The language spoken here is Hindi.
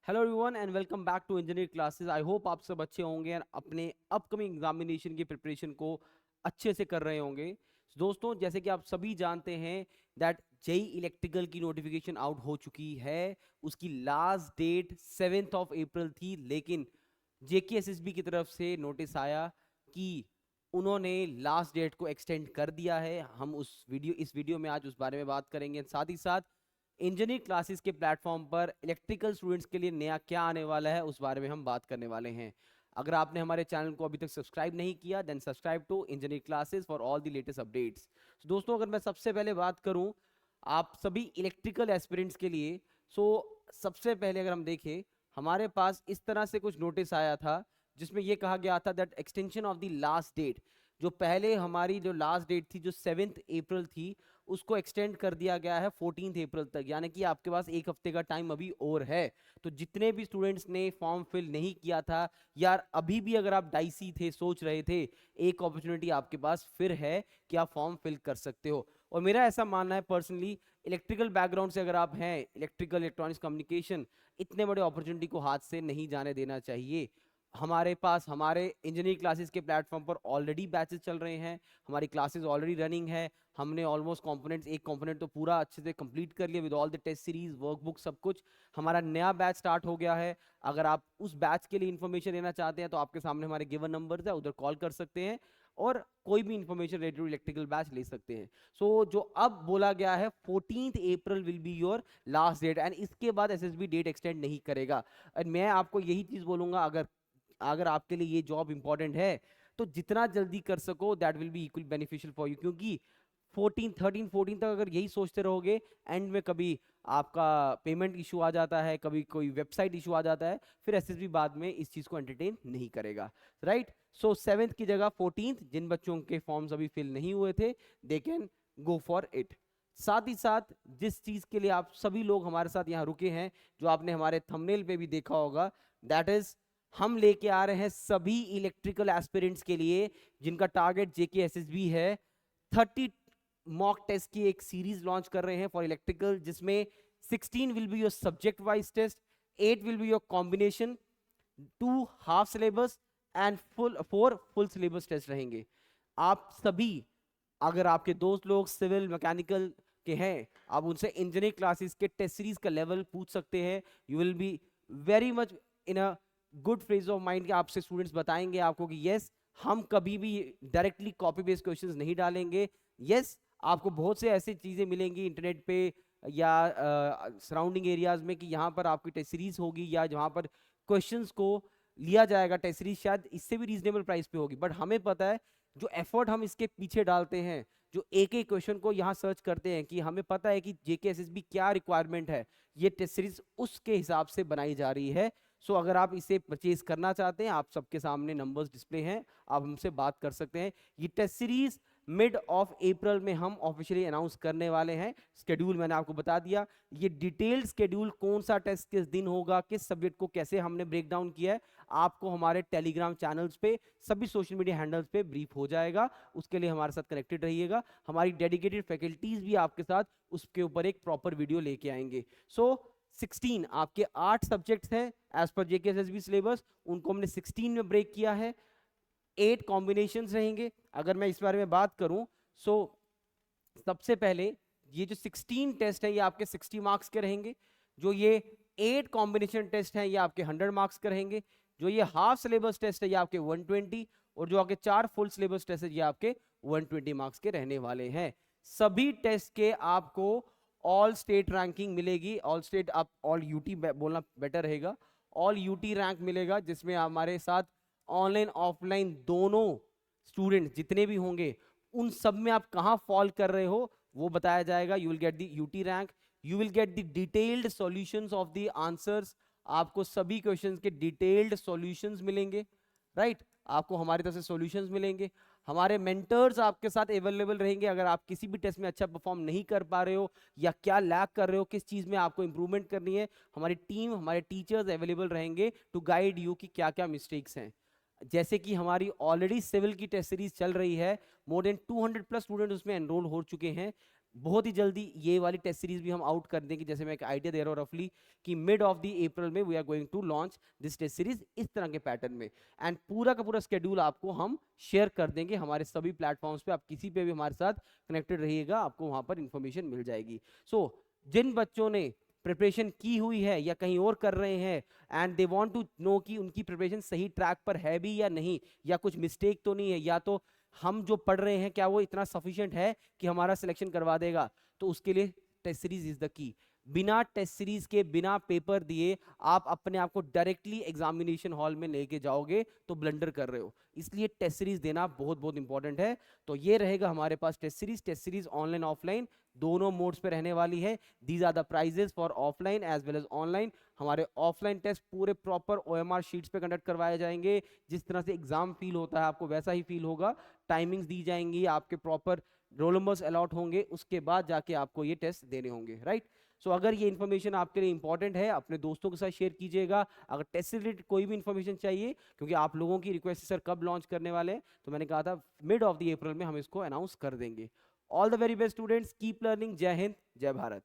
Hello everyone and welcome back to engineering classes. I hope आप सब अच्छे होंगे और अपने अपकमिंग एग्जामिनेशन की प्रिपरेशन को अच्छे से कर रहे होंगे। दोस्तों, जैसे कि आप सभी जानते हैं दैट जेई इलेक्ट्रिकल की नोटिफिकेशन आउट हो चुकी है। उसकी लास्ट डेट 7 अप्रैल थी, लेकिन जेकेएसएसबी की तरफ से नोटिस आया कि उन्होंने लास्ट डेट को एक्सटेंड कर दिया है। हम इस वीडियो में आज उस बारे में बात करेंगे। साथ ही साथ इंजीनियरिंग क्लासेस के प्लेटफॉर्म पर इलेक्ट्रिकल स्टूडेंट्स के लिए नया क्या आने वाला है उस बारे में हम बात करने वाले हैं। अगर आपने हमारे चैनल को अभी तक सब्सक्राइब नहीं किया then subscribe to engineering classes for all the latest updates. दोस्तों, अगर मैं सबसे पहले बात करूं आप सभी इलेक्ट्रिकल एस्पिरेंट्स के लिए, सो सबसे पहले अगर हम देखें, हमारे पास इस तरह से कुछ नोटिस आया था जिसमें यह कहा गया था that extension of the last date, जो पहले हमारी जो लास्ट डेट थी जो 7 अप्रैल थी, उसको एक्सटेंड कर दिया गया है 14 अप्रैल तक। यानी कि आपके पास एक हफ्ते का टाइम अभी और है। तो जितने भी स्टूडेंट्स ने फॉर्म फिल नहीं किया था, यार अभी भी अगर आप डाइसी थे, सोच रहे थे, एक अपॉर्चुनिटी आपके पास फिर है कि आप फॉर्म फिल कर सकते हो। और मेरा ऐसा मानना है पर्सनली, इलेक्ट्रिकल बैकग्राउंड से अगर आप हैं, इलेक्ट्रिकल इलेक्ट्रॉनिक्स कम्युनिकेशन, इतने बड़े अपॉर्चुनिटी को हाथ से नहीं जाने देना चाहिए। हमारे पास हमारे इंजीनियरिंग क्लासेस के प्लेटफॉर्म पर ऑलरेडी बैचेस चल रहे हैं, हमारी क्लासेस ऑलरेडी रनिंग है। हमने ऑलमोस्ट कंपोनेंट्स, एक कंपोनेंट तो पूरा अच्छे से कंप्लीट कर लिया with all the test series, workbook, सब कुछ। हमारा नया बैच स्टार्ट हो गया है। अगर आप उस बैच के लिए इन्फॉर्मेशन लेना चाहते हैं तो आपके सामने हमारे गिवन नंबर्स है, उधर कॉल कर सकते हैं और कोई भी information related to electrical batch ले सकते हैं। सो जो अब बोला गया है 14 April will be your last date and इसके बाद एसएसबी डेट एक्सटेंड नहीं करेगा। एंड मैं आपको यही चीज बोलूंगा, अगर अगर आपके लिए ये जॉब इंपॉर्टेंट है तो जितना जल्दी कर सको that will be equal beneficial for you. क्योंकि 14 तक अगर यही सोचते रहोगे, एंड में कभी आपका पेमेंट इशू आ जाता है, कभी कोई वेबसाइट इशू आ जाता है, फिर एसएसबी बाद में इस चीज को एंटरटेन नहीं करेगा। राइट? सो 7 की जगह 14, जिन बच्चों के फॉर्म्स अभी फिल नहीं हुए थे they can go for it. साथ ही साथ जिस चीज के लिए आप सभी लोग हमारे साथ यहाँ रुके हैं, जो आपने हमारे थंबनेल पे भी देखा होगा, दैट इज हम लेके आ रहे हैं सभी इलेक्ट्रिकल एस्पिरेंट्स के लिए जिनका टारगेट जेकेएसएसबी है, 30 मॉक टेस्ट की एक सीरीज लॉन्च कर रहे हैं फॉर इलेक्ट्रिकल, जिसमें 16 will be your subject wise test, 8 will be your combination, 2 half syllabus and four full syllabus test रहेंगे। आप सभी, अगर आपके दोस्त लोग सिविल मैकेनिकल के हैं, आप उनसे इंजीनियरिंग क्लासेस के टेस्ट सीरीज का लेवल पूछ सकते हैं। You will be very much in a good phrase of mind के आपसे स्टूडेंट्स बताएंगे आपको कि यस, हम कभी भी डायरेक्टली कॉपी बेस्ड क्वेश्चंस नहीं डालेंगे। यस, आपको बहुत से ऐसी चीजें मिलेंगी इंटरनेट पे या सराउंडिंग एरियाज में कि यहाँ पर आपकी टेस्ट सीरीज होगी या जहाँ पर क्वेश्चंस को लिया जाएगा, टेस्ट सीरीज शायद इससे भी रीजनेबल प्राइस पे होगी। बट हमें पता है जो एफर्ट हम इसके पीछे डालते हैं, जो एक एक क्वेश्चन को यहाँ सर्च करते हैं, कि हमें पता है कि जेकेएसएसबी क्या रिक्वायरमेंट है, ये टेस्ट सीरीज उसके हिसाब से बनाई जा रही है। सो अगर आप इसे परचेज करना चाहते हैं, आप सबके सामने नंबर्स डिस्प्ले हैं, आप हमसे बात कर सकते हैं। ये test series mid of April में हम ऑफिशियली अनाउंस करने वाले हैं। स्केड्यूल मैंने आपको बता दिया, ये डिटेल्ड स्केड्यूल, कौन सा टेस्ट किस दिन होगा, किस सब्जेक्ट को कैसे हमने ब्रेक डाउन किया है, आपको हमारे टेलीग्राम चैनल्स पे, सभी सोशल मीडिया हैंडल्स पे ब्रीफ हो जाएगा। उसके लिए हमारे साथ कनेक्टेड रहिएगा। हमारी डेडिकेटेड फैकल्टीज भी आपके साथ उसके ऊपर एक प्रॉपर वीडियो लेके आएंगे। सो 16 आपके 8 सब्जेक्ट्स हैं एज पर जेकेएसएसबी सिलेबस, उनको हमने 16 में ब्रेक किया है। 8 कॉम्बिनेशंस रहेंगे। अगर मैं इस बारे में बात करूं, सो सबसे पहले ये जो 16 टेस्ट है ये आपके 60 मार्क्स के रहेंगे। जो ये 8 कॉम्बिनेशन टेस्ट हैं ये आपके 100 मार्क्स के रहेंगे। जो ये हाफ सिलेबस टेस्ट है ये आपके 120, और जो आपके 4 फुल सिलेबस टेस्ट है ये आपके 120 मार्क्स के रहने वाले हैं। सभी टेस्ट के आपको ऑल स्टेट रैंकिंग मिलेगी। ऑल स्टेट, आप ऑल यूटी बोलना बेटर रहेगा, ऑल यूटी रैंक मिलेगा, जिसमें हमारे साथ ऑनलाइन ऑफलाइन दोनों स्टूडेंट जितने भी होंगे उन सब में आप कहां फॉल कर रहे हो वो बताया जाएगा। You will get the UT rank, you will get the detailed solutions of the answers, आपको सभी क्वेश्चंस के डिटेल्ड सॉल्यूशंस मिलेंगे। राइट? आपको हमारी तरफ से सॉल्यूशंस मिलेंगे। हमारे मेंटर्स आपके साथ अवेलेबल रहेंगे। अगर आप किसी भी टेस्ट में अच्छा परफॉर्म नहीं कर पा रहे हो या क्या लैक कर रहे हो, किस चीज में आपको इंप्रूवमेंट करनी है, हमारी टीम, हमारे टीचर्स अवेलेबल रहेंगे टू गाइड यू कि क्या क्या मिस्टेक्स हैं। जैसे कि हमारी ऑलरेडी सिविल की टेस्ट सीरीज चल रही है, मोर देन 200 प्लस स्टूडेंट उसमें एनरोल हो चुके हैं। बहुत ही जल्दी ये वाली टेस्ट सीरीज भी हम आउट कर देंगे। जैसे मैं एक आइडिया दे रहा हूँ रफली कि मिड ऑफ द अप्रैल में we are going to launch this test series इस तरह के पैटर्न में, एंड पूरा का पूरा स्केड्यूल आपको हम शेयर कर देंगे हमारे सभी प्लेटफॉर्म्स पे। आप किसी पे भी हमारे साथ कनेक्टेड रहिएगा, आपको वहां पर इंफॉर्मेशन मिल जाएगी। सो जिन बच्चों ने प्रिपरेशन की हुई है या कहीं और कर रहे हैं and they want to know कि उनकी प्रिपरेशन सही ट्रैक पर है भी या नहीं, या कुछ मिस्टेक तो नहीं है, या तो हम जो पढ़ रहे हैं क्या वो इतना सफिशिएंट है कि हमारा सिलेक्शन करवा देगा, तो उसके लिए test series is the key. बिना टेस्ट सीरीज के, बिना पेपर दिए आप अपने आप को डायरेक्टली एग्जामिनेशन हॉल में लेके जाओगे तो ब्लंडर कर रहे हो। इसलिए टेस्ट सीरीज देना बहुत बहुत इंपॉर्टेंट है। तो ये रहेगा हमारे पास टेस्ट सीरीज ऑनलाइन ऑफलाइन दोनों मोड्स पे रहने वाली है। These are the prizes for offline as well as online. हमारे ऑफलाइन टेस्ट पूरे प्रॉपर ओएमआर शीट्स पे कंडक्ट करवाए जाएंगे, जिस तरह से एग्जाम फील होता है आपको वैसा ही फील होगा। टाइमिंग्स दी जाएंगी, आपके प्रॉपर रोल नंबर्स अलॉट होंगे, उसके बाद जाके आपको ये टेस्ट देने होंगे, राइट। सो अगर ये इन्फॉर्मेशन आपके लिए इंपॉर्टेंट है, अपने दोस्तों के साथ शेयर कीजिएगा। अगर टेस्ट से रिलेटेड कोई भी इन्फॉर्मेशन चाहिए, क्योंकि आप लोगों की रिक्वेस्ट सर कब लॉन्च करने वाले हैं, तो मैंने कहा था मिड ऑफ द अप्रैल में हम इसको अनाउंस कर देंगे। All the very best students, keep learning. जय हिंद, जय भारत।